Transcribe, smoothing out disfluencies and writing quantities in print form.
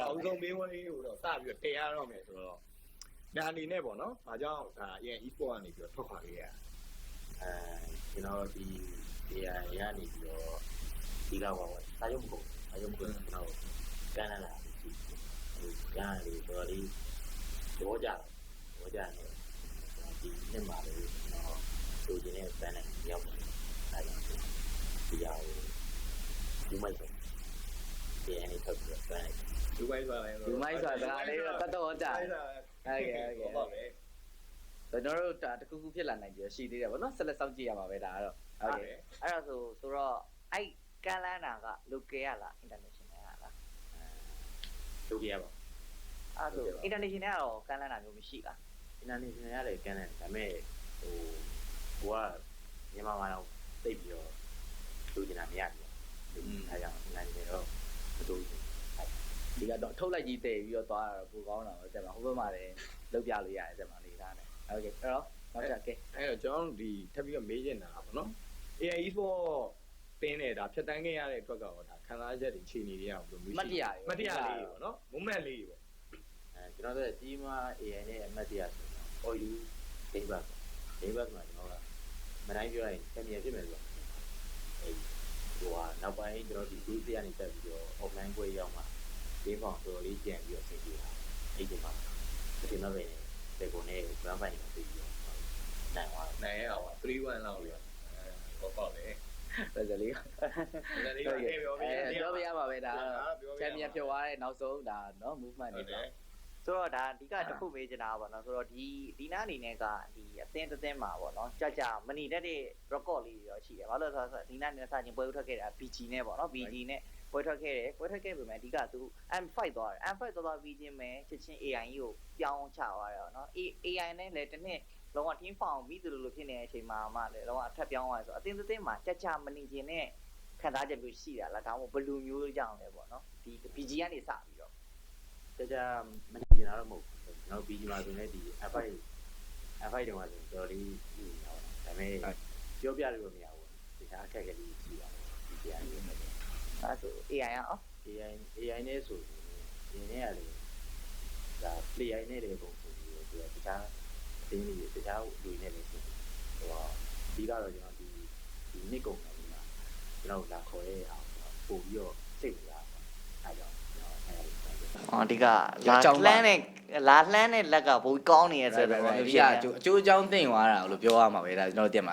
အောင်ဆုံးမင်းဝင်လေးကိုတော့စပြီးတော့တင်ရတော့မယ်ဆိုတော့ညာအနေနဲ့ပေါ့နော်။ဘာကြောင့်ဒါအရင် e-sport ကနေပြီးတော့ထွက်ခွာခဲ့ရကျွန်တော်ဒီ AI ရနေပြီးတော့ဒီကပါပါစာရုပ်မကုန်ကျွန်တော်ကန်းလာရှိကန်းလေးတော်လေးဘောကြနေဒီနှစ်မှာလေကျွန်တော်သူကျင်းတဲ့ပန်းနဲ့ရောက်တယ်အဲဒါဒီရအောင်ဒီမိုက်ပဲဒီအနေထုတ်ပြီးပန်းလိုက်ဒူဘိုင်းဆိုတာလည်း ဒီမိုက်ဆိုတာလေးတော့တော်ကြာဟုတ်ကဲ့ဟုတ်ပါပဲ ကျွန်တော်တို့ဒါတခုခုဖြစ်လာနိုင်ကြရှိသေးတယ်ဗောနော်ဆက်လက်စောင့်ကြည့်ရမှာပဲဒါကတော့ဟုတ်ကဲ့အဲ့ဒါဆိုတော့အဲ့ကန်လန်းတာက local ရလား international ရလားဒုက္ခရပါအဲ့ဆို international ကတော့ကန်လန်းတာမျိုးမရှိလား international ရတယ်ကန်တယ်ဒါပေမဲ့ဟိုကမြန်မာမှာတော့သိပြီးတော့လူကျင်တာမရဘူးအဲကြောင့်နိုင်တယ်တော့မတူဘူးဒီကတော့ထုတ်လိုက်ကြီးတည်ပြီးတော့သွားတာပိုကောင်းတာပဲတဲ့မှာဟိုဘက်မှာလည်းလောက်ပြလို့ရတယ်တဲ့မှာနေသားနဲ့ဟုတ်ကဲ့အဲ့တော့နောက်ကြကဲအဲ့တော့ကျွန်တော်ဒီထပ်ပြီးတော့မေးချင်တာပေါ့နော် AI e-sport တင်းနေတာဖြတ်တန်းခဲ့ရတဲ့အတွက်ကတော့ဒါခံစားချက်တွေခြေနေရအောင်လို့မျိုးရှိမတရားလေးပေါ့နော် moment လေးပေါ့ကျွန်တော်တို့ကြီးမာ AI နဲ့အမှတ်တရဆိုတော့ OU Daybug မှာကျွန်တော်ကမတိုင်းပြောရင်ပြန်ပြန်ဖြစ်မယ်ဆိုတော့ဟိုနောက်ပိုင်းကျွန်တော်ဒီ group တွေကနေတက်ပြီးတော့ offline ပွဲရောက်မှာဒီပေါင်းတော်လေးကြံပြီးတော့ဆင်ပြေတာအဲ့ဒီမှာဒီမှာပဲဒီကိုနေ grand final ကိုပြီးတော့နိုင်ရအောင်3-1လောက်လေပေါ့ပေါ့လေဒါကြလေးဒါလေးပြောပြရမှာပဲဒါချန်ပီယံဖြစ်သွားတဲ့နောက်ဆုံးဒါနော် movement တွေပေါ့ဆိုတော့ဒါအဓိကတစ်ခုမေးချင်တာပါနော်ဆိုတော့ဒီနားအနေနဲ့ကဒီအသင်းမှာပေါ့နော်ကြမနေတတ်တဲ့ record လေးတွေရောရှိတယ်ဘာလို့လဲဆိုတော့ဒီနားနဲ့စချင်းပွဲထွက်ခဲ့တာ BG နဲ့ပေါ့နော် BG နဲ့ပွဲထွက်ခဲ့ပေမဲ့အဓိကသူ M5 သွားတယ် M5 သွားပြီးချင်းပဲချက်ချင်း AI ကြီးကိုပြောင်းချသွားတယ်နော် AI နဲ့လည်းတစ်နှစ်လုံးဝ team form ပြီးသလိုဖြစ်နေတဲ့အချိန်မှာမှလည်းလုံးဝအထက်ပြောင်းသွားတယ်ဆိုတော့အသင်းမှာကြမနေခြင်းနဲ့ခံစားချက်မျိုးရှိတာလားဒါမှမဟုတ်ဘယ်လိုမျိုးကြောင့်လဲပေါ့နော်ဒီ BG ကနေစပြီးတော့ကြမနေကြတော့မဟုတ်ဘူးကျွန်တော် BG မှာဆိုနေဒီ F5 တုန်းကဆိုတော်လေးပြီးနေတာပေါ့ဒါပေမဲ့ပြောပြလို့မရဘူးဒီဟာအခက်အခဲလေးရှိပါတယ်ဒီတရားလေးနဲ့အဲ့ဆို AI ရော AI နဲ့ဆိုရင်နေရလေဒါ player နဲ့လေပုံပုံပြီးတော့တခြားအတင်းကြီးတခြားလူတွေနဲ့လေဆိုဟိုဒီကတော့ကျွန်တော်ဒီနှစ်ကုန်တယ်မှာကျွန်တော်လာခေါ်ရဲအောင်ပို့ပြီးတော့စိတ်ဝင်စားအဲကြောင့်အော်ဒီကလာလှမ်းတဲ့လက်ကပိုကောင်းနေရဆိုတော့အကျိုးအကြောင်းသိသွားတာလို့ပြောရမှာပဲဒါကျွန်တော်တင်မှာ